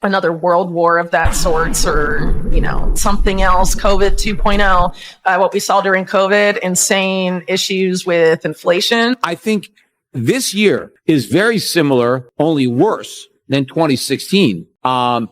another world war of that sorts, or, something else, COVID 2.0, what we saw during COVID, insane issues with inflation. I think this year is very similar, only worse than 2016,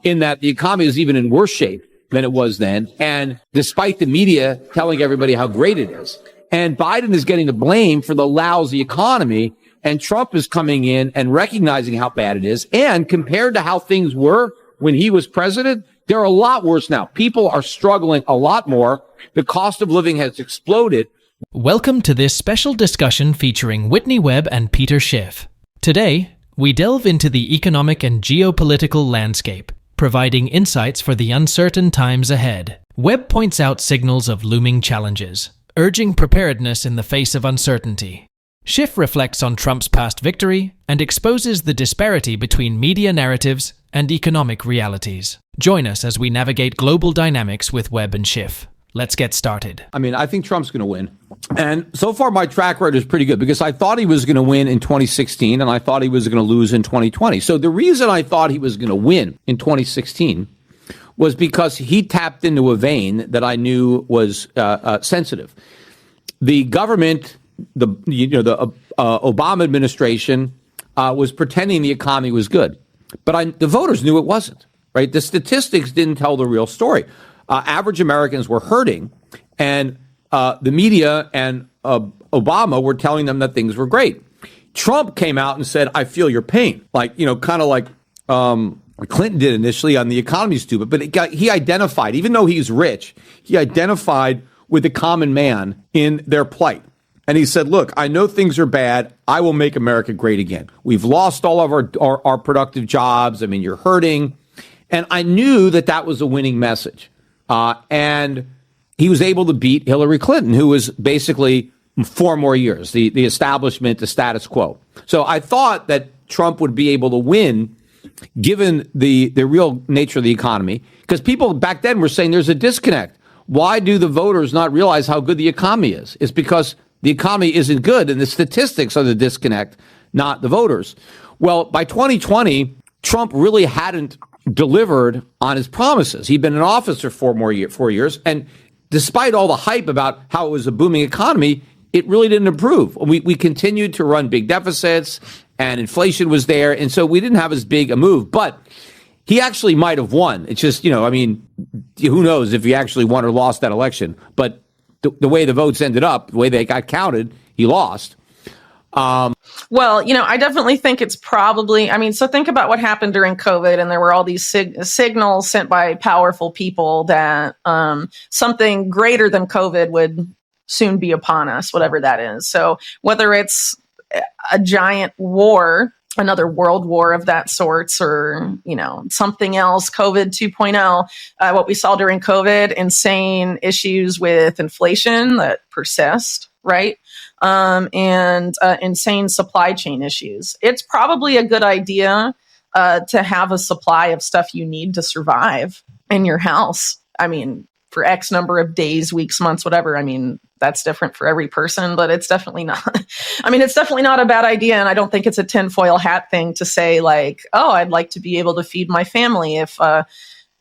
in that the economy is even in worse shape than it was then. And despite the media telling everybody how great it is, and Biden is getting the blame for the lousy economy, and Trump is coming in and recognizing how bad it is. And compared to how things were when he was president, they're a lot worse now. People are struggling a lot more. The cost of living has exploded. Welcome to this special discussion featuring Whitney Webb and Peter Schiff. Today, we delve into the economic and geopolitical landscape, providing insights for the uncertain times ahead. Webb points out signals of looming challenges, urging preparedness in the face of uncertainty. Schiff reflects on Trump's past victory and exposes the disparity between media narratives and economic realities. Join us as we navigate global dynamics with Webb and Schiff. Let's get started. I think Trump's going to win. And so far, my track record is pretty good because I thought he was going to win in 2016 and I thought he was going to lose in 2020. So the reason I thought he was going to win in 2016 was because he tapped into a vein that I knew was sensitive. The government, the Obama administration was pretending the economy was good, but the voters knew it wasn't. Right? The statistics didn't tell the real story. Average Americans were hurting, and the media and Obama were telling them that things were great. Trump came out and said, "I feel your pain," kind of like Clinton did initially on the economy stupid. But he identified, even though he's rich, he identified with the common man in their plight. And he said, look, I know things are bad. I will make America great again. We've lost all of our productive jobs. You're hurting. And I knew that was a winning message. And he was able to beat Hillary Clinton, who was basically 4 more years, the establishment, the status quo. So I thought that Trump would be able to win, given the real nature of the economy, because people back then were saying there's a disconnect. Why do the voters not realize how good the economy is? It's because the economy isn't good, and the statistics are the disconnect, not the voters. Well, by 2020, Trump really hadn't delivered on his promises. He'd been in office for 4 years, and despite all the hype about how it was a booming economy, it really didn't improve. We continued to run big deficits, and inflation was there, and so we didn't have as big a move. But he actually might have won. It's just, who knows if he actually won or lost that election. But the way the votes ended up, the way they got counted, he lost. Well, I definitely think it's probably, so think about what happened during COVID, and there were all these signals sent by powerful people that something greater than COVID would soon be upon us, whatever that is. So whether it's a giant war, another world war of that sorts, or, something else, COVID 2.0, what we saw during COVID, insane issues with inflation that persist, right? And insane supply chain issues. It's probably a good idea to have a supply of stuff you need to survive in your house. For X number of days, weeks, months, whatever. That's different for every person, but it's definitely not. It's definitely not a bad idea. And I don't think it's a tinfoil hat thing to say like, oh, I'd like to be able to feed my family if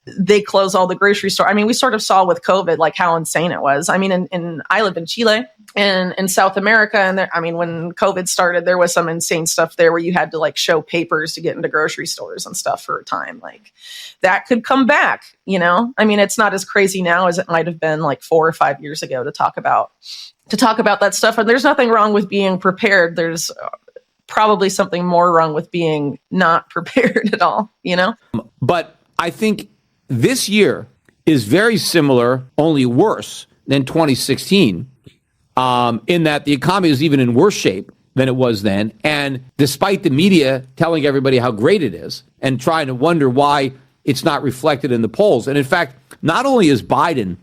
they close all the grocery store. We sort of saw with COVID, like how insane it was. I live in Chile and in South America. And there, when COVID started, there was some insane stuff there where you had to like show papers to get into grocery stores and stuff for a time. Like that could come back, it's not as crazy now as it might've been like 4 or 5 years ago to talk about that stuff. And there's nothing wrong with being prepared. There's probably something more wrong with being not prepared at all, But I think this year is very similar, only worse than 2016, in that the economy is even in worse shape than it was then. And despite the media telling everybody how great it is and trying to wonder why it's not reflected in the polls. And in fact, not only is Biden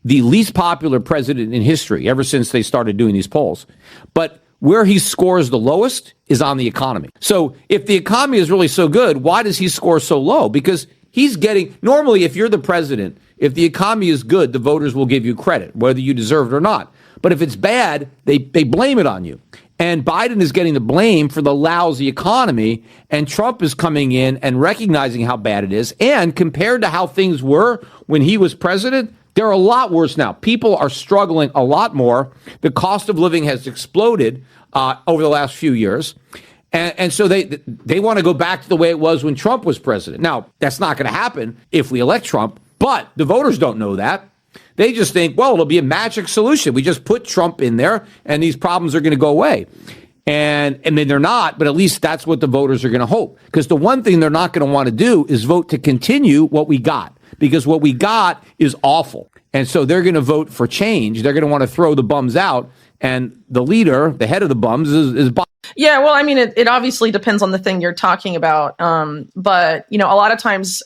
the least popular president in history ever since they started doing these polls, but where he scores the lowest is on the economy. So if the economy is really so good, why does he score so low? Because he's getting, normally, if you're the president, if the economy is good, the voters will give you credit, whether you deserve it or not. But if it's bad, they blame it on you. And Biden is getting the blame for the lousy economy, and Trump is coming in and recognizing how bad it is. And compared to how things were when he was president, they're a lot worse now. People are struggling a lot more. The cost of living has exploded over the last few years. And so they want to go back to the way it was when Trump was president. Now, that's not going to happen if we elect Trump, but the voters don't know that. They just think, well, it'll be a magic solution. We just put Trump in there and these problems are going to go away. And I mean, they're not, but at least that's what the voters are going to hope. Because the one thing they're not going to want to do is vote to continue what we got, because what we got is awful. And so they're going to vote for change. They're going to want to throw the bums out. And the leader, the head of the bums, is Biden. Yeah, well, I mean, it obviously depends on the thing you're talking about. But, you know, a lot of times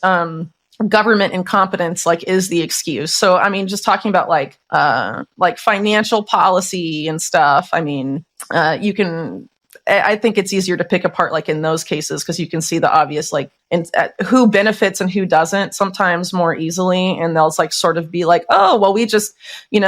government incompetence is the excuse. So, I mean, just talking about like financial policy and stuff. I mean, I think it's easier to pick apart in those cases because you can see the obvious who benefits and who doesn't sometimes more easily. And they'll sort of be oh, well, we just, when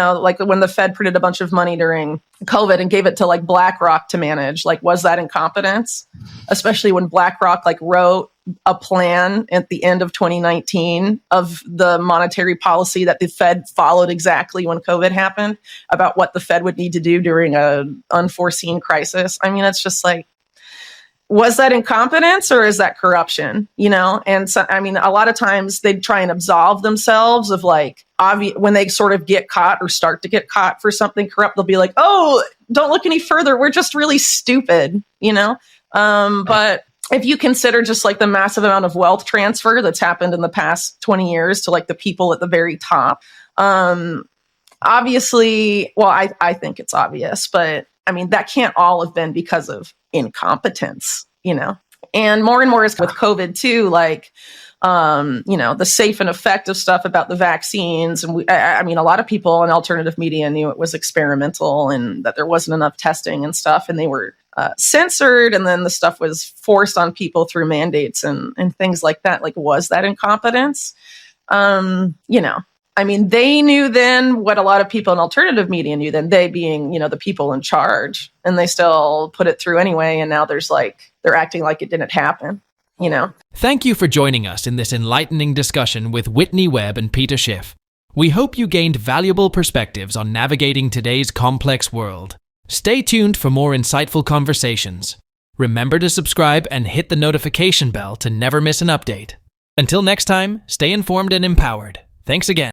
the Fed printed a bunch of money during COVID and gave it to BlackRock to manage, was that incompetence? Especially when BlackRock wrote a plan at the end of 2019 of the monetary policy that the Fed followed exactly when COVID happened about what the Fed would need to do during an unforeseen crisis. I mean, it's just was that incompetence or is that corruption? You know? And so, I mean, a lot of times they try and absolve themselves of when they sort of get caught or start to get caught for something corrupt, they'll be oh, don't look any further. We're just really stupid, you know? But if you consider just the massive amount of wealth transfer that's happened in the past 20 years to the people at the very top, obviously, well, I think it's obvious, but I mean, that can't all have been because of incompetence, you know, and more is with COVID too, you know, the safe and effective stuff about the vaccines. And I mean, a lot of people in alternative media knew it was experimental and that there wasn't enough testing and stuff, and they were censored, and then the stuff was forced on people through mandates and things like that. Was that incompetence? You know, I mean, they knew then what a lot of people in alternative media knew then, they being, you know, the people in charge, and they still put it through anyway. And now there's they're acting like it didn't happen, you know? Thank you for joining us in this enlightening discussion with Whitney Webb and Peter Schiff. We hope you gained valuable perspectives on navigating today's complex world. Stay tuned for more insightful conversations. Remember to subscribe and hit the notification bell to never miss an update. Until next time, stay informed and empowered. Thanks again.